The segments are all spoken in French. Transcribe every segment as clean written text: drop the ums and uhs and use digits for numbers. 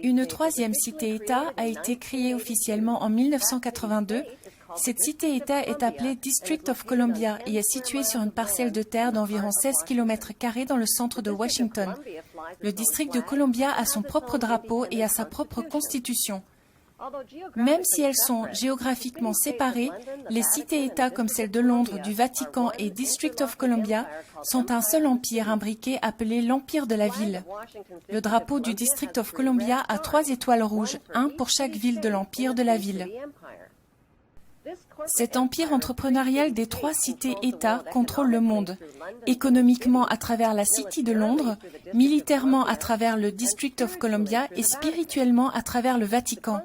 Une troisième cité-État a été créée officiellement en 1982. Cette cité-État est appelée District of Columbia et est située sur une parcelle de terre d'environ 16 km² dans le centre de Washington. Le district de Columbia a son propre drapeau et a sa propre constitution. Même si elles sont géographiquement séparées, les cités-États comme celle de Londres, du Vatican et District of Columbia sont un seul empire imbriqué appelé l'Empire de la Ville. Le drapeau du District of Columbia a 3 étoiles rouges, un pour chaque ville de l'Empire de la Ville. Cet empire entrepreneurial des 3 cités-États contrôle le monde, économiquement à travers la City de Londres, militairement à travers le District of Columbia et spirituellement à travers le Vatican.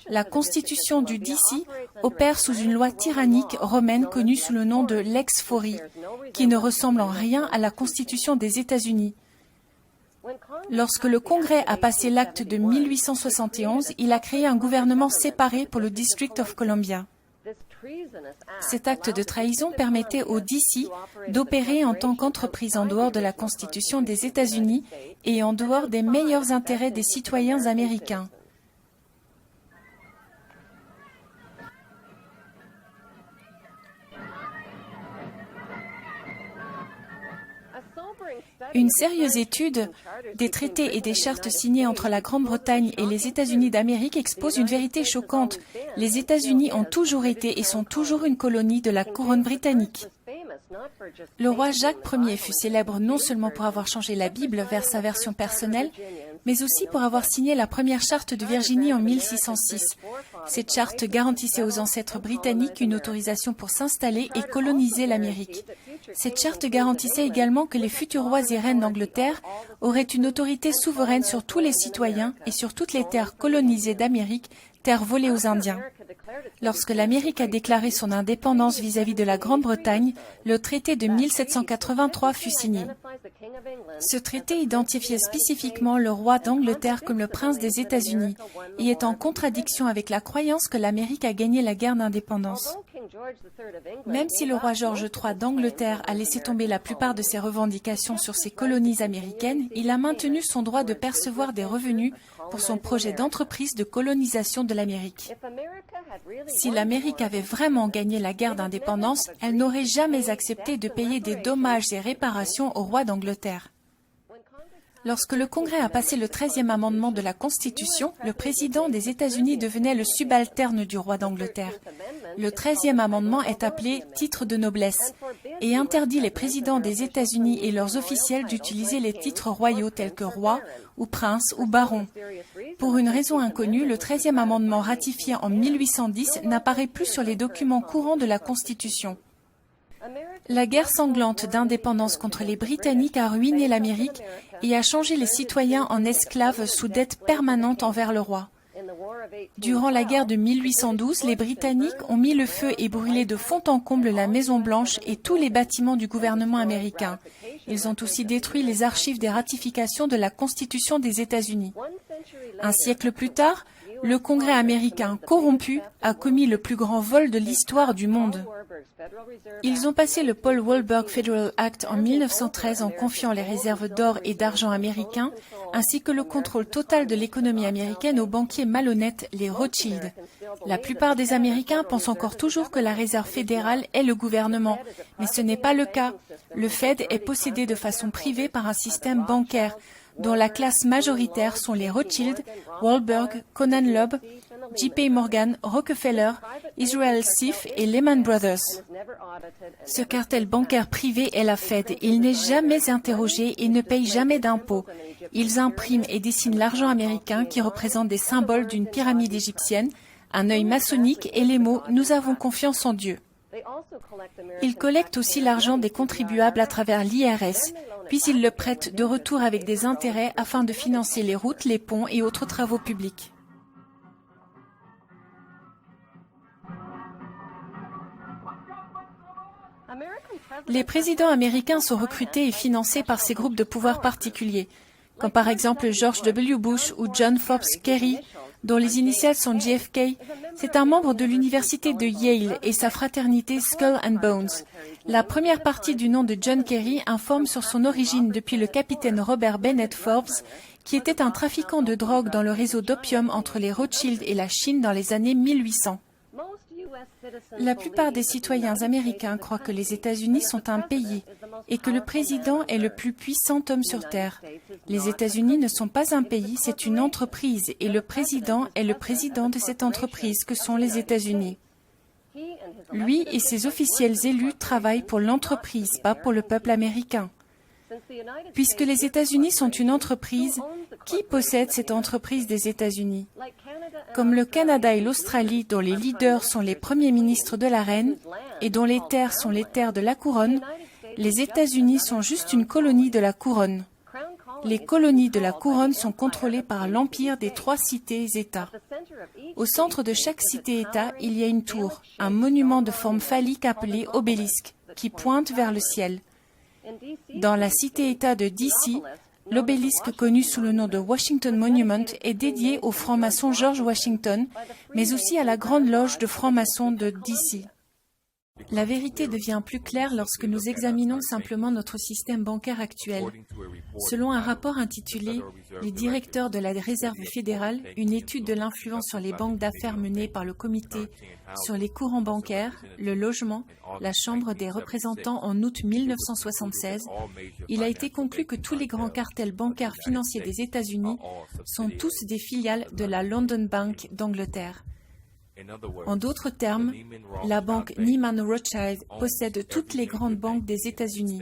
La constitution du DC opère sous une loi tyrannique romaine connue sous le nom de Lex Fori, qui ne ressemble en rien à la constitution des États-Unis. Lorsque le Congrès a passé l'acte de 1871, il a créé un gouvernement séparé pour le District of Columbia. Cet acte de trahison permettait au DC d'opérer en tant qu'entreprise en dehors de la Constitution des États-Unis et en dehors des meilleurs intérêts des citoyens américains. Une sérieuse étude des traités et des chartes signés entre la Grande-Bretagne et les États-Unis d'Amérique expose une vérité choquante. Les États-Unis ont toujours été et sont toujours une colonie de la couronne britannique. Le roi Jacques Ier fut célèbre non seulement pour avoir changé la Bible vers sa version personnelle, mais aussi pour avoir signé la première charte de Virginie en 1606. Cette charte garantissait aux ancêtres britanniques une autorisation pour s'installer et coloniser l'Amérique. Cette charte garantissait également que les futurs rois et reines d'Angleterre auraient une autorité souveraine sur tous les citoyens et sur toutes les terres colonisées d'Amérique, terres volées aux Indiens. Lorsque l'Amérique a déclaré son indépendance vis-à-vis de la Grande-Bretagne, le traité de 1783 fut signé. Ce traité identifiait spécifiquement le roi d'Angleterre comme le prince des États-Unis et est en contradiction avec la croyance que l'Amérique a gagné la guerre d'indépendance. Même si le roi George III d'Angleterre a laissé tomber la plupart de ses revendications sur ses colonies américaines, il a maintenu son droit de percevoir des revenus pour son projet d'entreprise de colonisation de l'Amérique. Si l'Amérique avait vraiment gagné la guerre d'indépendance, elle n'aurait jamais accepté de payer des dommages et réparations au roi d'Angleterre. Lorsque le Congrès a passé le 13e amendement de la Constitution, le président des États-Unis devenait le subalterne du roi d'Angleterre. Le 13e amendement est appelé « titre de noblesse » et interdit les présidents des États-Unis et leurs officiels d'utiliser les titres royaux tels que roi ou prince ou baron. Pour une raison inconnue, le 13e amendement ratifié en 1810 n'apparaît plus sur les documents courants de la Constitution. La guerre sanglante d'indépendance contre les Britanniques a ruiné l'Amérique et a changé les citoyens en esclaves sous dette permanente envers le roi. Durant la guerre de 1812, les Britanniques ont mis le feu et brûlé de fond en comble la Maison-Blanche et tous les bâtiments du gouvernement américain. Ils ont aussi détruit les archives des ratifications de la Constitution des États-Unis. Un siècle plus tard, le Congrès américain corrompu a commis le plus grand vol de l'histoire du monde. Ils ont passé le Paul Walberg Federal Act en 1913 en confiant les réserves d'or et d'argent américains, ainsi que le contrôle total de l'économie américaine aux banquiers malhonnêtes, les Rothschild. La plupart des Américains pensent encore toujours que la réserve fédérale est le gouvernement, mais ce n'est pas le cas. Le Fed est possédé de façon privée par un système bancaire, dont la classe majoritaire sont les Rothschild, Walberg, Conan Loeb, J.P. Morgan, Rockefeller, Israel Sif et Lehman Brothers. Ce cartel bancaire privé est la Fed. Il n'est jamais interrogé et ne paye jamais d'impôts. Ils impriment et dessinent l'argent américain qui représente des symboles d'une pyramide égyptienne, un œil maçonnique et les mots « Nous avons confiance en Dieu ». Ils collectent aussi l'argent des contribuables à travers l'IRS, puis ils le prêtent de retour avec des intérêts afin de financer les routes, les ponts et autres travaux publics. Les présidents américains sont recrutés et financés par ces groupes de pouvoir particuliers, comme par exemple George W. Bush ou John Forbes Kerry, dont les initiales sont JFK. C'est un membre de l'université de Yale et sa fraternité Skull and Bones. La première partie du nom de John Kerry informe sur son origine depuis le capitaine Robert Bennett Forbes, qui était un trafiquant de drogue dans le réseau d'opium entre les Rothschild et la Chine dans les années 1800. La plupart des citoyens américains croient que les États-Unis sont un pays et que le président est le plus puissant homme sur Terre. Les États-Unis ne sont pas un pays, c'est une entreprise et le président est le président de cette entreprise que sont les États-Unis. Lui et ses officiels élus travaillent pour l'entreprise, pas pour le peuple américain. Puisque les États-Unis sont une entreprise, qui possède cette entreprise des États-Unis? Comme le Canada et l'Australie, dont les leaders sont les premiers ministres de la reine et dont les terres sont les terres de la couronne, les États-Unis sont juste une colonie de la couronne. Les colonies de la couronne sont contrôlées par l'empire des 3 cités-États. Au centre de chaque cité-État, il y a une tour, un monument de forme phallique appelé obélisque, qui pointe vers le ciel. Dans la cité-État de DC, l'obélisque connu sous le nom de Washington Monument est dédié au franc-maçon George Washington, mais aussi à la Grande Loge de francs-maçons de DC. La vérité devient plus claire lorsque nous examinons simplement notre système bancaire actuel. Selon un rapport intitulé « Les directeurs de la Réserve fédérale, une étude de l'influence sur les banques d'affaires menée par le Comité sur les courants bancaires, le logement, la Chambre des représentants en août 1976 », il a été conclu que tous les grands cartels bancaires financiers des États-Unis sont tous des filiales de la London Bank d'Angleterre. En d'autres termes, la banque Lehman Rothschild possède toutes les grandes banques des États-Unis.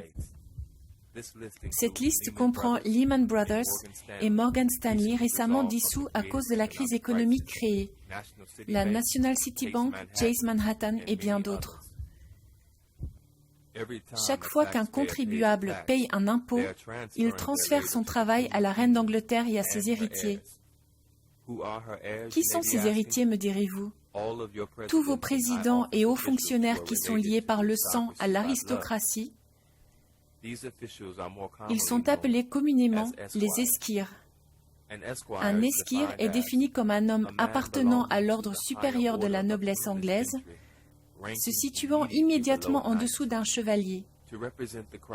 Cette liste comprend Lehman Brothers et Morgan Stanley récemment dissous à cause de la crise économique créée, la National City Bank, Chase Manhattan et bien d'autres. Chaque fois qu'un contribuable paye un impôt, il transfère son travail à la reine d'Angleterre et à ses héritiers. Qui sont ces héritiers, me direz-vous? Tous vos présidents et hauts fonctionnaires qui sont liés par le sang à l'aristocratie, ils sont appelés communément les esquires. Un esquire est défini comme un homme appartenant à l'ordre supérieur de la noblesse anglaise, se situant immédiatement en dessous d'un chevalier.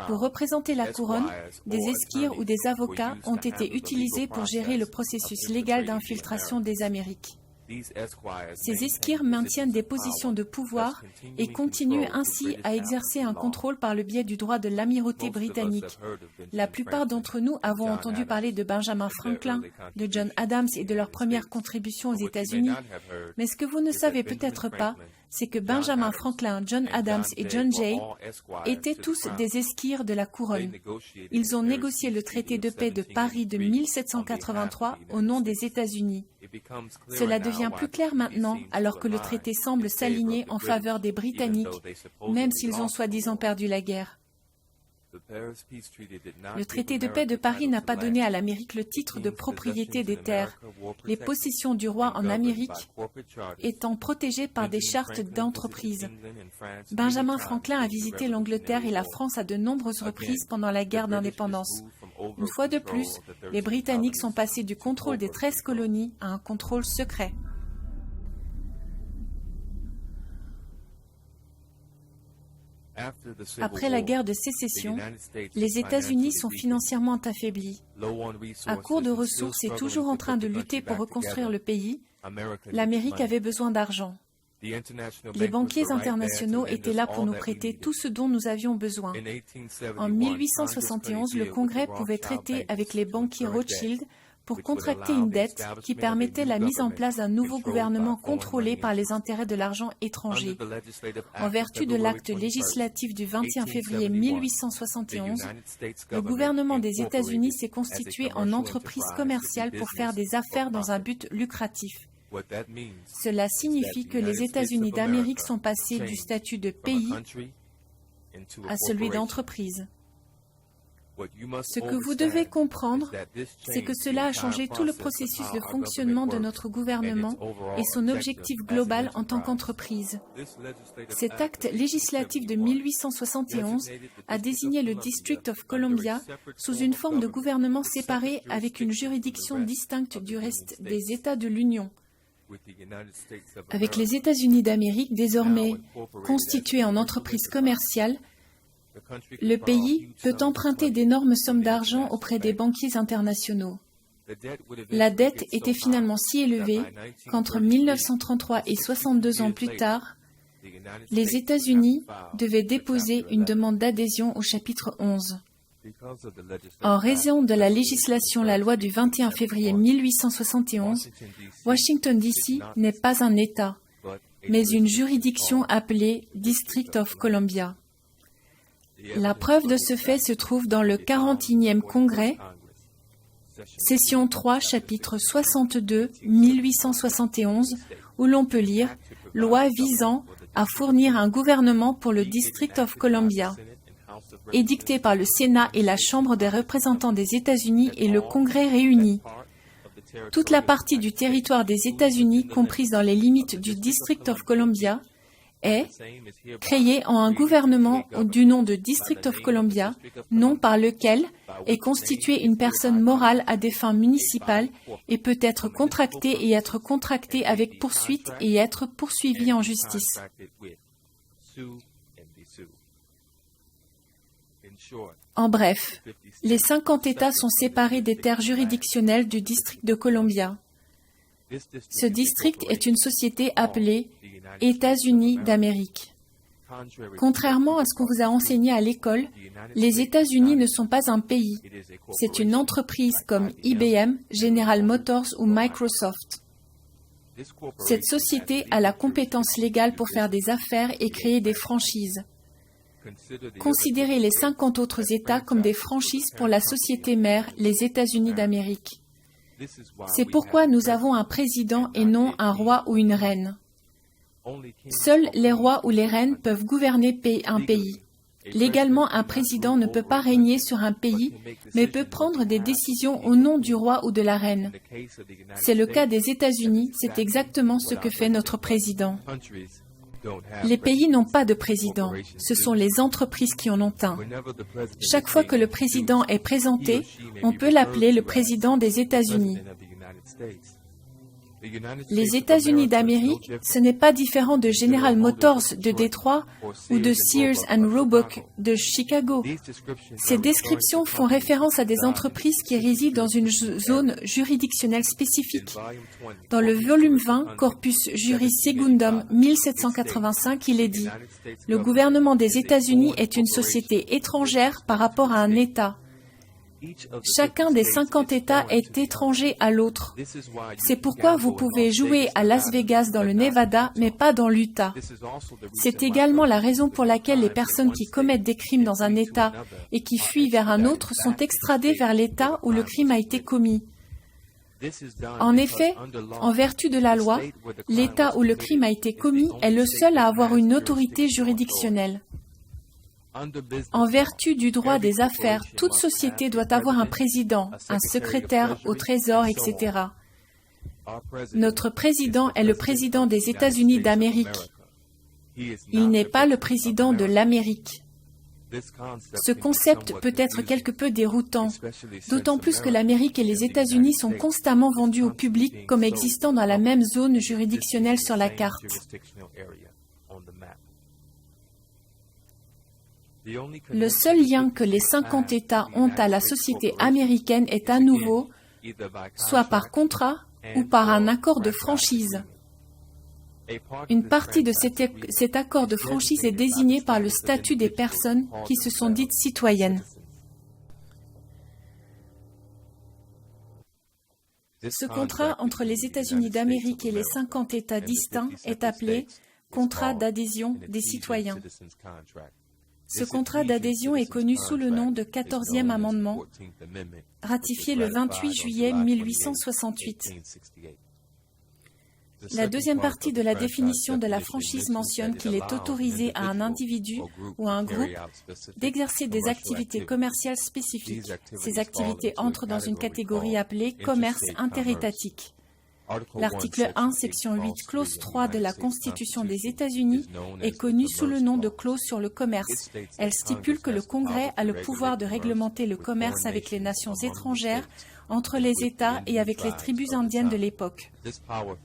Pour représenter la couronne, des esquires ou des avocats ont été utilisés pour gérer le processus légal d'infiltration des Amériques. Ces esquires maintiennent des positions de pouvoir et continuent ainsi à exercer un contrôle par le biais du droit de l'amirauté britannique. La plupart d'entre nous avons entendu parler de Benjamin Franklin, de John Adams et de leur première contribution aux États-Unis, mais ce que vous ne savez peut-être pas, c'est que Benjamin Franklin, John Adams et John Jay étaient tous des esquires de la couronne. Ils ont négocié le traité de paix de Paris de 1783 au nom des États-Unis. Cela devient plus clair maintenant, alors que le traité semble s'aligner en faveur des Britanniques, même s'ils ont soi-disant perdu la guerre. Le traité de paix de Paris n'a pas donné à l'Amérique le titre de propriété des terres, les possessions du roi en Amérique étant protégées par des chartes d'entreprise. Benjamin Franklin a visité l'Angleterre et la France à de nombreuses reprises pendant la guerre d'indépendance. Une fois de plus, les Britanniques sont passés du contrôle des 13 colonies à un contrôle secret. Après la guerre de sécession, les États-Unis sont financièrement affaiblis. À court de ressources et toujours en train de lutter pour reconstruire le pays, l'Amérique avait besoin d'argent. Les banquiers internationaux étaient là pour nous prêter tout ce dont nous avions besoin. En 1871, le Congrès pouvait traiter avec les banquiers Rothschild pour contracter une dette qui permettait la mise en place d'un nouveau gouvernement contrôlé par les intérêts de l'argent étranger. En vertu de l'acte législatif du 21 février 1871, le gouvernement des États-Unis s'est constitué en entreprise commerciale pour faire des affaires dans un but lucratif. Cela signifie que les États-Unis d'Amérique sont passés du statut de pays à celui d'entreprise. Ce que vous devez comprendre, c'est que cela a changé tout le processus de fonctionnement de notre gouvernement et son objectif global en tant qu'entreprise. Cet acte législatif de 1871 a désigné le District of Columbia sous une forme de gouvernement séparé avec une juridiction distincte du reste des États de l'Union. Avec les États-Unis d'Amérique désormais constitués en entreprise commerciale, le pays peut emprunter d'énormes sommes d'argent auprès des banquiers internationaux. La dette était finalement si élevée qu'entre 1933 et 62 ans plus tard, les États-Unis devaient déposer une demande d'adhésion au chapitre 11. En raison de la législation, la loi du 21 février 1871, Washington, D.C. n'est pas un État, mais une juridiction appelée District of Columbia. La preuve de ce fait se trouve dans le 41e Congrès, Session 3, chapitre 62, 1871, où l'on peut lire « Loi visant à fournir un gouvernement pour le District of Columbia », édictée par le Sénat et la Chambre des représentants des États-Unis et le Congrès réunis. Toute la partie du territoire des États-Unis comprise dans les limites du District of Columbia est créée en un gouvernement du nom de District of Columbia, nom par lequel est constituée une personne morale à des fins municipales et peut être contractée et être contractée avec poursuite et être poursuivie en justice. En bref, les 50 États sont séparés des terres juridictionnelles du District de Columbia. Ce district est une société appelée États-Unis d'Amérique. Contrairement à ce qu'on vous a enseigné à l'école, les États-Unis ne sont pas un pays. C'est une entreprise comme IBM, General Motors ou Microsoft. Cette société a la compétence légale pour faire des affaires et créer des franchises. Considérez les 50 autres États comme des franchises pour la société mère, les États-Unis d'Amérique. C'est pourquoi nous avons un président et non un roi ou une reine. Seuls les rois ou les reines peuvent gouverner un pays. Légalement, un président ne peut pas régner sur un pays, mais peut prendre des décisions au nom du roi ou de la reine. C'est le cas des États-Unis, c'est exactement ce que fait notre président. Les pays n'ont pas de président, ce sont les entreprises qui en ont un. Chaque fois que le président est présenté, on peut l'appeler le président des États-Unis. Les États-Unis d'Amérique, ce n'est pas différent de General Motors de Détroit ou de Sears and Roebuck de Chicago. Ces descriptions font référence à des entreprises qui résident dans une zone juridictionnelle spécifique. Dans le volume 20, Corpus Juris Secundum 1785, il est dit « Le gouvernement des États-Unis est une société étrangère par rapport à un État. Chacun des 50 États est étranger à l'autre. C'est pourquoi vous pouvez jouer à Las Vegas dans le Nevada, mais pas dans l'Utah. C'est également la raison pour laquelle les personnes qui commettent des crimes dans un État et qui fuient vers un autre sont extradées vers l'État où le crime a été commis. En effet, en vertu de la loi, l'État où le crime a été commis est le seul à avoir une autorité juridictionnelle. En vertu du droit des affaires, toute société doit avoir un président, un secrétaire au Trésor, etc. Notre président est le président des États-Unis d'Amérique. Il n'est pas le président de l'Amérique. Ce concept peut être quelque peu déroutant, d'autant plus que l'Amérique et les États-Unis sont constamment vendus au public comme existant dans la même zone juridictionnelle sur la carte. Le seul lien que les 50 États ont à la société américaine est à nouveau soit par contrat ou par un accord de franchise. Une partie de cet accord de franchise est désignée par le statut des personnes qui se sont dites citoyennes. Ce contrat entre les États-Unis d'Amérique et les 50 États distincts est appelé « contrat d'adhésion des citoyens ». Ce contrat d'adhésion est connu sous le nom de 14e amendement, ratifié le 28 juillet 1868. La deuxième partie de la définition de la franchise mentionne qu'il est autorisé à un individu ou à un groupe d'exercer des activités commerciales spécifiques. Ces activités entrent dans une catégorie appelée « commerce interétatique ». L'article 1, section 8, clause 3 de la Constitution des États-Unis est connue sous le nom de clause sur le commerce. Elle stipule que le Congrès a le pouvoir de réglementer le commerce avec les nations étrangères, entre les États et avec les tribus indiennes de l'époque.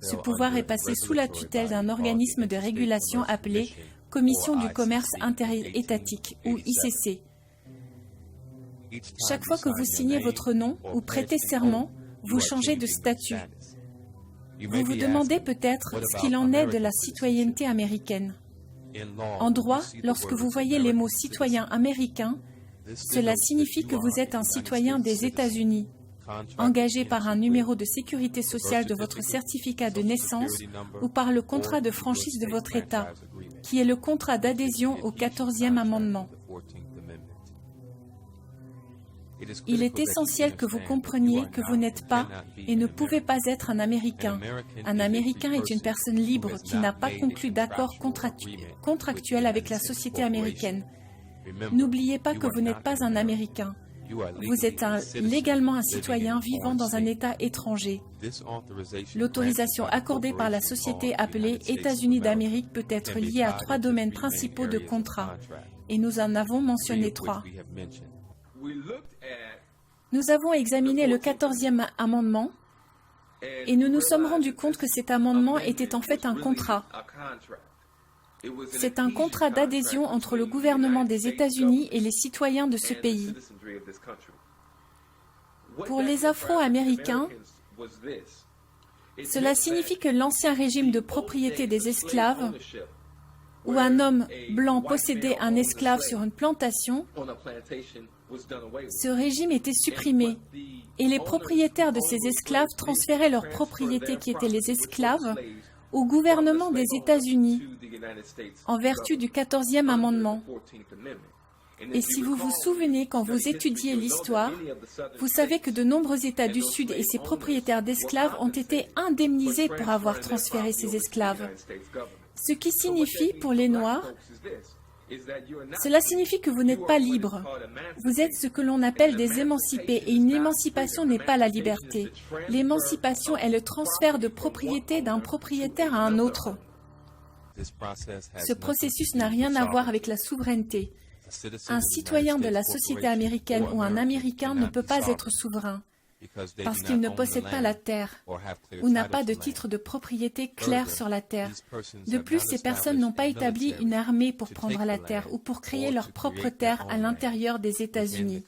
Ce pouvoir est passé sous la tutelle d'un organisme de régulation appelé Commission du commerce interétatique, ou ICC. Chaque fois que vous signez votre nom ou prêtez serment, vous changez de statut. Vous vous demandez peut-être ce qu'il en est de la citoyenneté américaine. En droit, lorsque vous voyez les mots « citoyen américain », cela signifie que vous êtes un citoyen des États-Unis, engagé par un numéro de sécurité sociale de votre certificat de naissance ou par le contrat de franchise de votre État, qui est le contrat d'adhésion au 14e amendement. Il est essentiel que vous compreniez que vous n'êtes pas et ne pouvez pas être un Américain. Un Américain est une personne libre qui n'a pas conclu d'accord contractuel avec la société américaine. N'oubliez pas que vous n'êtes pas un Américain. Vous êtes légalement un citoyen vivant dans un État étranger. L'autorisation accordée par la société appelée États-Unis d'Amérique peut être liée à 3 domaines principaux de contrat, et nous en avons mentionné 3. Nous avons examiné le 14e amendement et nous nous sommes rendus compte que cet amendement était en fait un contrat. C'est un contrat d'adhésion entre le gouvernement des États-Unis et les citoyens de ce pays. Pour les Afro-Américains, cela signifie que l'ancien régime de propriété des esclaves, où un homme blanc possédait un esclave sur une plantation, ce régime était supprimé et les propriétaires de ces esclaves transféraient leurs propriétés qui étaient les esclaves au gouvernement des États-Unis en vertu du 14e amendement. Et si vous vous souvenez, quand vous étudiez l'histoire, vous savez que de nombreux États du Sud et ses propriétaires d'esclaves ont été indemnisés pour avoir transféré ces esclaves. Ce qui signifie, pour les Noirs, cela signifie que vous n'êtes pas libre. Vous êtes ce que l'on appelle des émancipés, et une émancipation n'est pas la liberté. L'émancipation est le transfert de propriété d'un propriétaire à un autre. Ce processus n'a rien à voir avec la souveraineté. Un citoyen de la société américaine ou un Américain ne peut pas être souverain, parce qu'il ne possède pas la terre ou n'a pas de titre de propriété clair sur la terre. De plus, ces personnes n'ont pas établi une armée pour prendre la terre ou pour créer leur propre terre à l'intérieur des États-Unis.